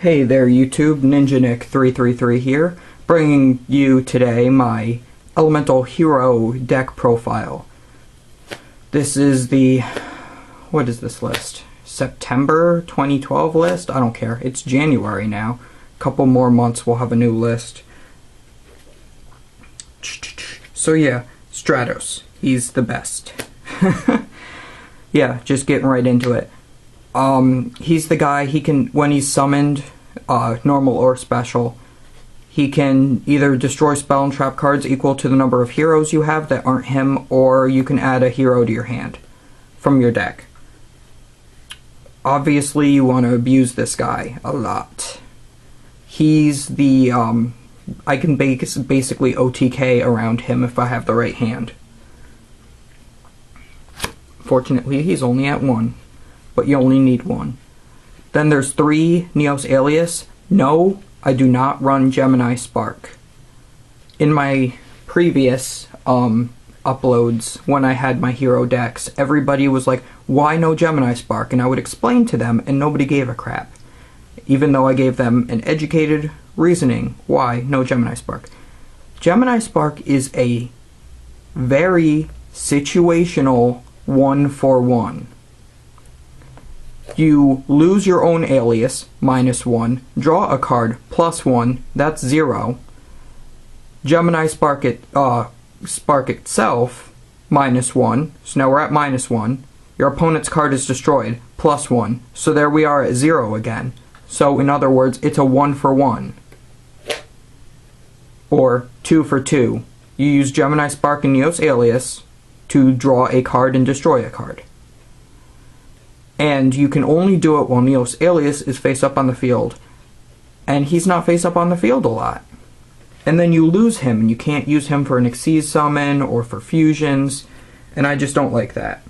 Hey there YouTube, NinjaNick333 here, bringing you today my Elemental Hero deck profile. This is the, what is this list? September 2012 list? I don't care, it's January now. Couple more months we'll have a new list. So yeah, Stratos, he's the best. Yeah, just getting right into it. He's the guy, he can, when he's summoned, normal or special, he can either destroy spell and trap cards equal to the number of heroes you have that aren't him, or you can add a hero to your hand from your deck. Obviously, you want to abuse this guy a lot. He's the, I can basically OTK around him if I have the right hand. Fortunately, he's only at 1. But you only need 1. Then there's 3 Neos Alias. No, I do not run Gemini Spark. In my previous uploads, when I had my hero decks, everybody was like, why no Gemini Spark? And I would explain to them, and nobody gave a crap. Even though I gave them an educated reasoning why no Gemini Spark. Gemini Spark is a very situational 1-for-1. You lose your own alias, -1, draw a card, +1, that's 0. Gemini Spark itself, -1, so now we're at -1. Your opponent's card is destroyed, +1, so there we are at 0 again. So in other words, it's a 1-for-1. Or 2-for-2. You use Gemini Spark and Neos Alias to draw a card and destroy a card. And you can only do it while Neos Alias is face up on the field. And he's not face up on the field a lot. And then you lose him, and you can't use him for an Xyz summon or for fusions, and I just don't like that.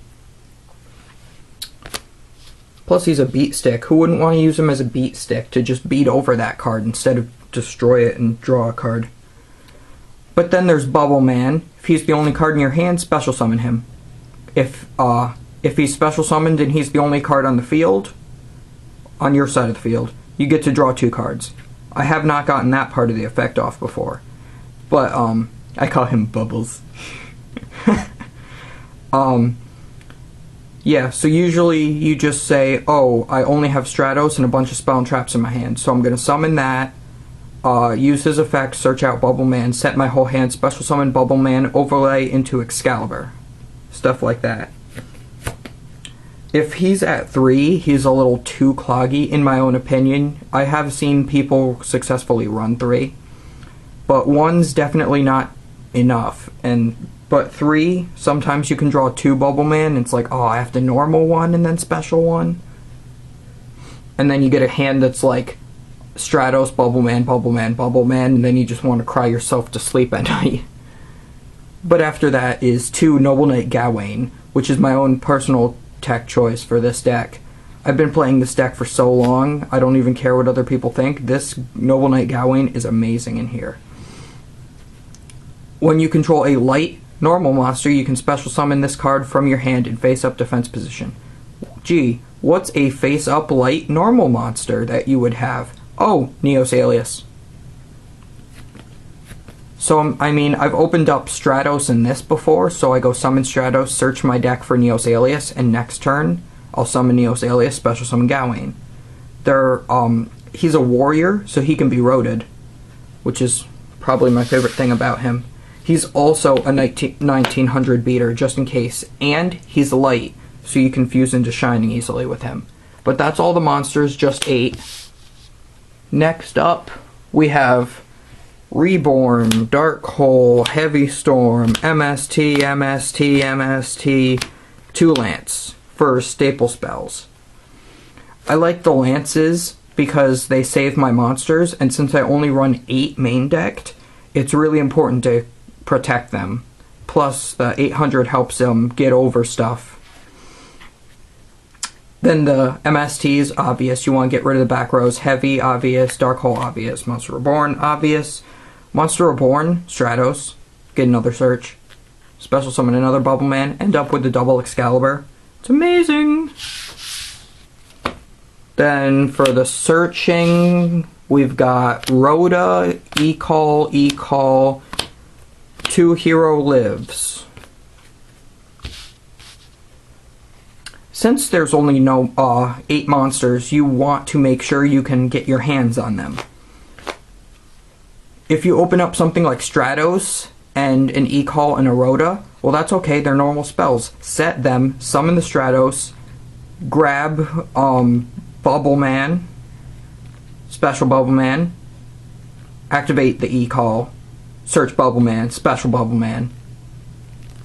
Plus he's a beat stick. Who wouldn't want to use him as a beat stick to just beat over that card instead of destroy it and draw a card? But then there's Bubble Man. If he's the only card in your hand, special summon him. If he's special summoned and he's the only card on the field, on your side of the field, you get to draw 2 cards. I have not gotten that part of the effect off before. But, I call him Bubbles. Yeah, so usually you just say, oh, I only have Stratos and a bunch of spell and traps in my hand, so I'm going to summon that, use his effect, search out Bubble Man, set my whole hand, special summon Bubble Man, overlay into Excalibur. Stuff like that. If he's at 3, he's a little too cloggy, in my own opinion. I have seen people successfully run 3, but 1's definitely not enough. But 3, sometimes you can draw 2 Bubble Man, and it's like, oh, I have the normal one and then special one. And then you get a hand that's like Stratos, Bubble Man, Bubble Man, Bubble Man, and then you just want to cry yourself to sleep at night. But after that is 2 Noble Knight Gawayn, which is my own personal tech choice for this deck. I've been playing this deck for so long, I don't even care what other people think. This Noble Knight Gawayn is amazing in here. When you control a light normal monster, you can special summon this card from your hand in face-up defense position. Gee, what's a face-up light normal monster that you would have? Oh, Neos Alias. So, I mean, I've opened up Stratos in this before, so I go summon Stratos, search my deck for Neos Alias, and next turn, I'll summon Neos Alias, special summon Gawayn. He's a warrior, so he can be roted, which is probably my favorite thing about him. He's also a 1900 beater, just in case, and he's light, so you can fuse into Shining easily with him. But that's all the monsters, just 8. Next up, we have Reborn, Dark Hole, Heavy Storm, MST, MST, MST, 2 Lance for staple spells. I like the Lances because they save my monsters, and since I only run 8 main decked, it's really important to protect them. Plus, the 800 helps them get over stuff. Then the MSTs, obvious, you want to get rid of the back rows. Heavy, obvious. Dark Hole, obvious. Monster Reborn, obvious. Monster Reborn, Stratos, get another search. Special summon another Bubble Man, end up with the double Excalibur. It's amazing! Then for the searching, we've got Rhoda, E-Call, 2 hero lives. Since there's only 8 monsters, you want to make sure you can get your hands on them. If you open up something like Stratos and an E-Call and a Rhoda, well, that's okay, they're normal spells. Set them, summon the Stratos, grab Bubble Man, Special Bubble Man, activate the E-Call, search Bubble Man, Special Bubble Man,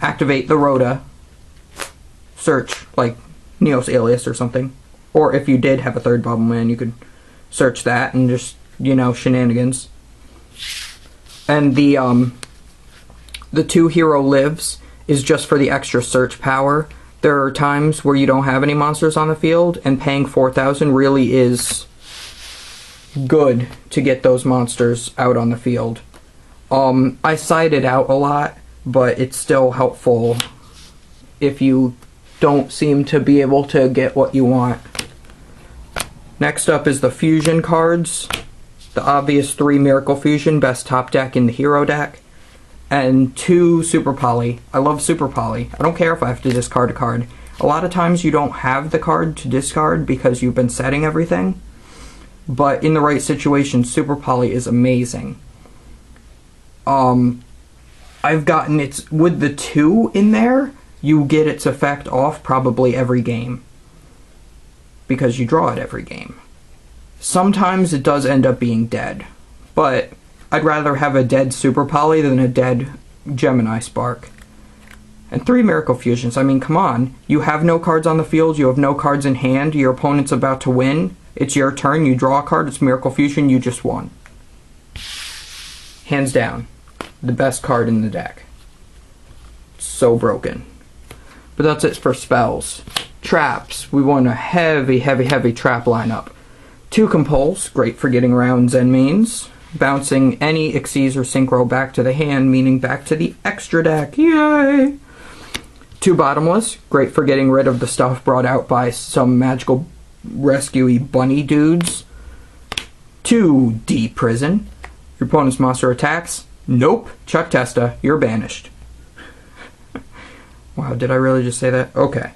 activate the Rhoda, search, like, Neos Alias or something. Or if you did have a third Bubble Man, you could search that and just, you know, shenanigans. And the 2 hero lives is just for the extra search power. There are times where you don't have any monsters on the field, and paying 4,000 really is good to get those monsters out on the field. I side it out a lot, but it's still helpful if you don't seem to be able to get what you want. Next up is the fusion cards. The obvious 3 Miracle Fusion, best top deck in the hero deck. And 2 Super Poly. I love Super Poly. I don't care if I have to discard a card. A lot of times you don't have the card to discard because you've been setting everything. But in the right situation, Super Poly is amazing. I've gotten its... With the 2 in there, you get its effect off probably every game. Because you draw it every game. Sometimes it does end up being dead. But I'd rather have a dead Super Poly than a dead Gemini Spark. And 3 Miracle Fusions. I mean, come on. You have no cards on the field. You have no cards in hand. Your opponent's about to win. It's your turn. You draw a card. It's Miracle Fusion. You just won. Hands down. The best card in the deck. So broken. But that's it for spells. Traps. We want a heavy, heavy, heavy trap lineup. 2 Compulse. Great for getting around Zen mains. Bouncing any Xyz or Synchro back to the hand, meaning back to the extra deck. Yay! 2 Bottomless, great for getting rid of the stuff brought out by some magical rescue-y bunny dudes. 2 D Prison, your opponent's monster attacks. Nope, Chuck Testa, you're banished. Wow, did I really just say that? Okay.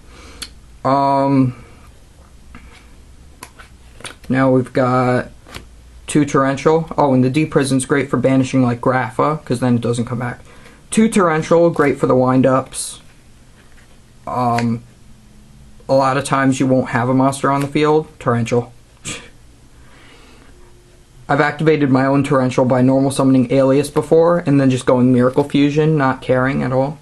Now we've got 2 Torrential. Oh, and the D Prison's great for banishing like Grapha, because then it doesn't come back. 2 Torrential, great for the wind-ups. A lot of times you won't have a monster on the field. Torrential. I've activated my own Torrential by normal summoning Alias before, and then just going Miracle Fusion, not caring at all.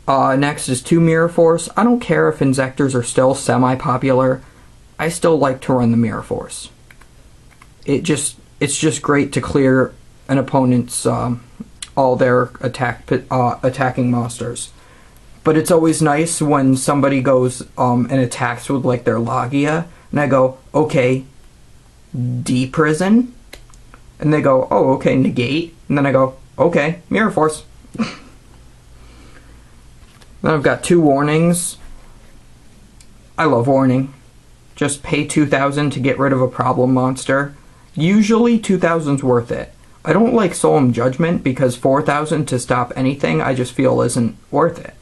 Next is 2 Mirror Force. I don't care if Insectors are still semi-popular. I still like to run the Mirror Force. It's just great to clear an opponent's all their attacking monsters. But it's always nice when somebody goes and attacks with like their Logia, and I go, okay, D Prison, and they go, oh, okay, negate, and then I go, okay, Mirror Force. Then I've got 2 Warnings. I love Warning. Just pay 2,000 to get rid of a problem monster. Usually 2,000's worth it. I don't like Solemn Judgment because 4,000 to stop anything I just feel isn't worth it.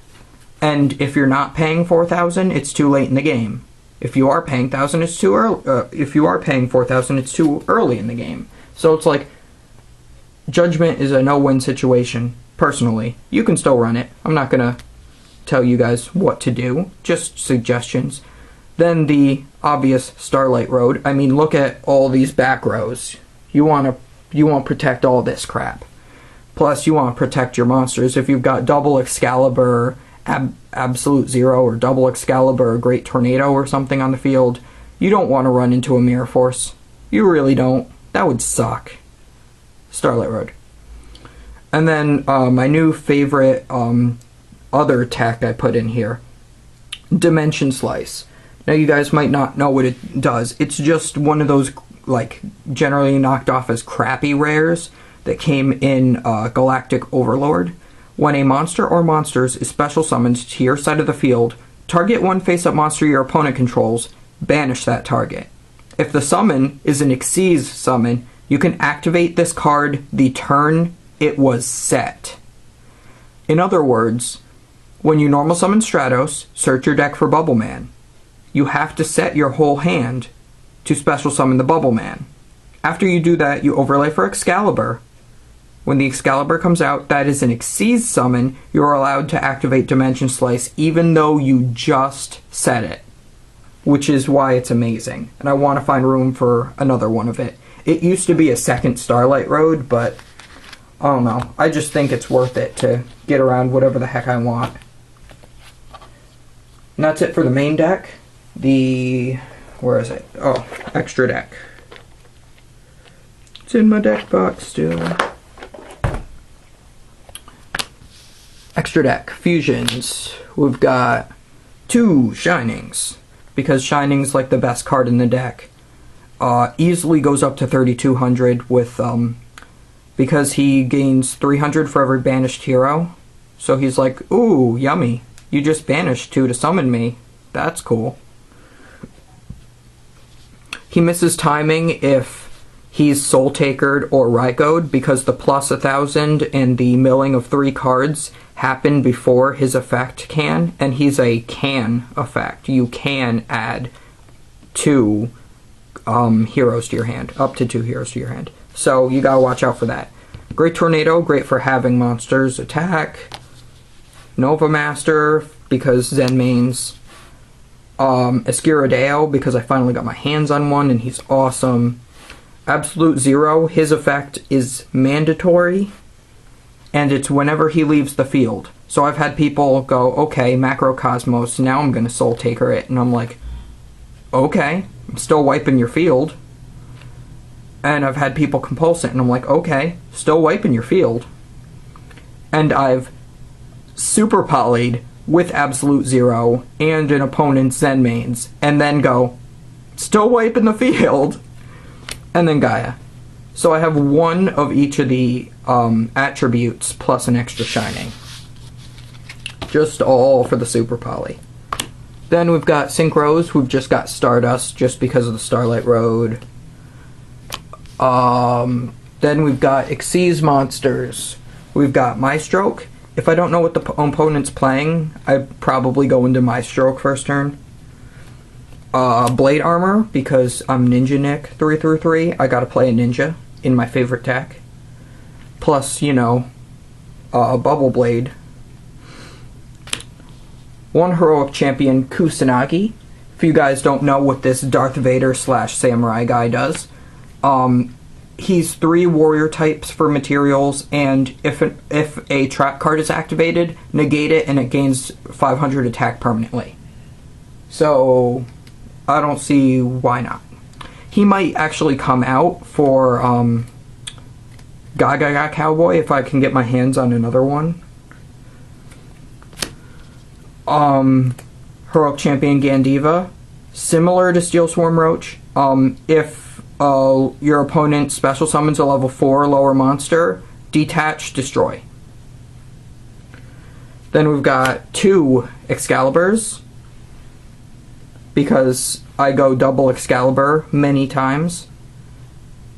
And if you're not paying 4,000, it's too late in the game. If you are paying 1,000, it's too early. If you are paying 4,000, it's too early in the game. So it's like Judgment is a no-win situation. Personally, you can still run it. I'm not gonna tell you guys what to do. Just suggestions. Then the obvious Starlight Road. I mean, look at all these back rows. You want to protect all this crap. Plus, you want to protect your monsters. If you've got double Excalibur, Absolute Zero, or double Excalibur, Great Tornado, or something on the field, you don't want to run into a Mirror Force. You really don't. That would suck. Starlight Road. And then my new favorite other tech I put in here. Dimension Slice. Now you guys might not know what it does. It's just one of those like generally knocked off as crappy rares that came in Galactic Overlord. When a monster or monsters is special summoned to your side of the field, target one face-up monster your opponent controls, banish that target. If the summon is an Xyz summon, you can activate this card the turn it was set. In other words, when you normal summon Stratos, search your deck for Bubble Man. You have to set your whole hand to special summon the Bubble Man. After you do that, you overlay for Excalibur. When the Excalibur comes out, that is an Xyz summon. You're allowed to activate Dimension Slice even though you just set it, which is why it's amazing. And I want to find room for another one of it. It used to be a second Starlight Road, but I don't know. I just think it's worth it to get around whatever the heck I want. And that's it for the main deck. Where is it? Oh, extra deck. It's in my deck box still. Extra deck. Fusions. We've got 2 Shinings, because Shining's like the best card in the deck. Easily goes up to 3,200 with, because he gains 300 for every banished hero. So he's like, ooh, yummy. You just banished 2 to summon me. That's cool. He misses timing if he's Soul Takered or Rygo'd, because the plus 1,000 and the milling of 3 cards happen before his effect can, and he's a can effect. You can add 2 heroes to your hand, up to 2 heroes to your hand. So you gotta watch out for that. Great Tornado, great for having monsters attack. Nova Master, because Zen mains. Escurideo, because I finally got my hands on one and he's awesome. Absolute Zero, his effect is mandatory, and it's whenever he leaves the field. So I've had people go, okay, Macrocosmos, now I'm gonna Soul Taker it, and I'm like, okay, I'm still wiping your field. And I've had people compulse it, and I'm like, okay, still wiping your field. And I've super polyed with Absolute Zero and an opponent's Zen mains, and then go, still wiping the field, and then Gaia. So I have 1 of each of the attributes plus an extra Shining. Just all for the super poly. Then we've got Synchros, we've just got Stardust, just because of the Starlight Road. Then we've got Xyz monsters. We've got Maestroke. If I don't know what the opponent's playing, I probably go into Maestroke first turn. Blade Armor, because I'm Ninja Nick 3/3. I gotta play a ninja in my favorite deck. Plus, you know, Bubble Blade. 1 Heroic Champion, Kusanagi. If you guys don't know what this Darth Vader / Samurai guy does, he's 3 warrior types for materials, and if a trap card is activated, negate it and it gains 500 attack permanently. So I don't see why not. He might actually come out for Gaga Cowboy if I can get my hands on another one. Heroic Champion Gandiva, similar to Steel Swarm Roach. If your opponent special summons a level 4 or lower monster, detach, destroy. Then we've got 2 Excaliburs, because I go double Excalibur many times.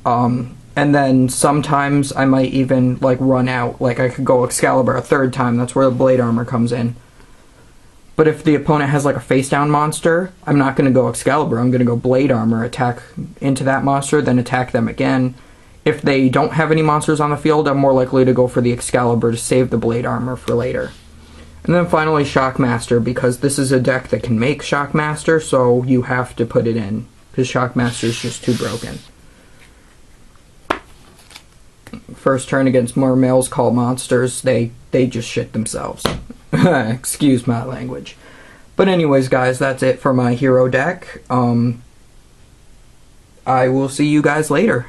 And then sometimes I might even like run out, like I could go Excalibur a 3rd time, that's where the Blade Armor comes in. But if the opponent has like a face down monster, I'm not going to go Excalibur, I'm going to go Blade Armor, attack into that monster, then attack them again. If they don't have any monsters on the field, I'm more likely to go for the Excalibur to save the Blade Armor for later. And then finally Shockmaster, because this is a deck that can make Shockmaster, so you have to put it in, because Shockmaster is just too broken. First turn against Mermails call monsters, they just shit themselves. Excuse my language. But anyways, guys, that's it for my hero deck. I will see you guys later.